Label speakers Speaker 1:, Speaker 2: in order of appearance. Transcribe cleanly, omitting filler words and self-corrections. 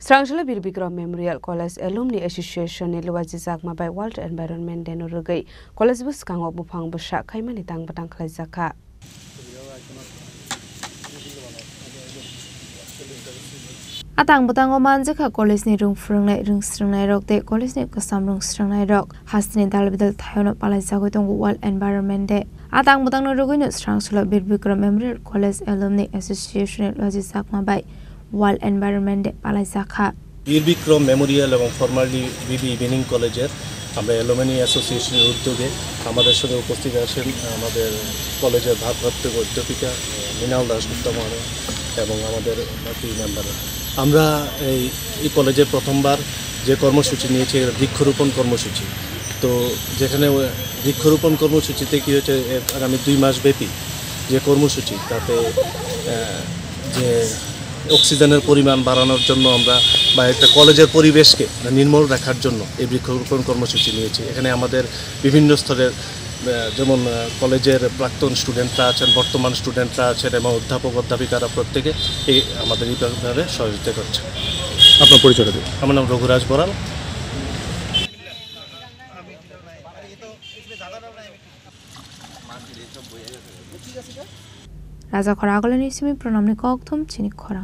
Speaker 1: Srangshla Bir Bikram Memorial College Alumni Association ni luwaji zakma by World Environment Day no rugai college bus kang ok bufang busa khaimani tang batang khlai zakha
Speaker 2: Atang butang oman jakha college ni rung srungnai rok te college ni kasam rung srungnai rok hasni dalbidal thayono palai jagoi tongu World Environment Day atang butang no rugoi no Srangshla Bir Bikram Memorial College Alumni Association ni luwaji zakma by World Environment Day palai zakha
Speaker 3: বীর Vikram Memorial এবং formally বিবি evening কলেজের আমরা alumni অ্যাসোসিয়েশনের উদ্যোগে আমাদের সাথে উপস্থিত আছেন আমাদের কলেজের ভারপ্রাপ্ত অধ্যাপিকা মৃণাল দাশগুপ্ত মহোদয় এবং আমাদের বাকি মেম্বাররা আমরা এই কলেজে প্রথমবার যে কর্মসূচি নিয়েছি বৃক্ষরোপণ কর্মসূচি তো যেখানে বৃক্ষরোপণ কর্মসূচিতে কী হচ্ছে আগামী 2 মাস ব্যাপী যে কর্মসূচি তাতে যে অক্সিজেনের পরিমাণ বাড়ানোর জন্য আমরা বা একটা কলেজের পরিবেশকে নির্মল রাখার জন্য এই বৃক্ষরোপণ কর্মসূচি নিয়েছি এখানে আমাদের বিভিন্ন স্তরের যেমন কলেজের প্রাক্তন স্টুডেন্টরা আছেন বর্তমান স্টুডেন্টরা আছেন এবং অধ্যাপক অধ্যাপিকারা প্রত্যেকে এই আমাদের এইভাবে সহযোগিতা করছে
Speaker 4: আপনার পরিচয়টা দিন
Speaker 3: আমার নাম Raghuraj Boral
Speaker 2: Raja Khora Agolani Simi Pranamni Kokthum Chini Khora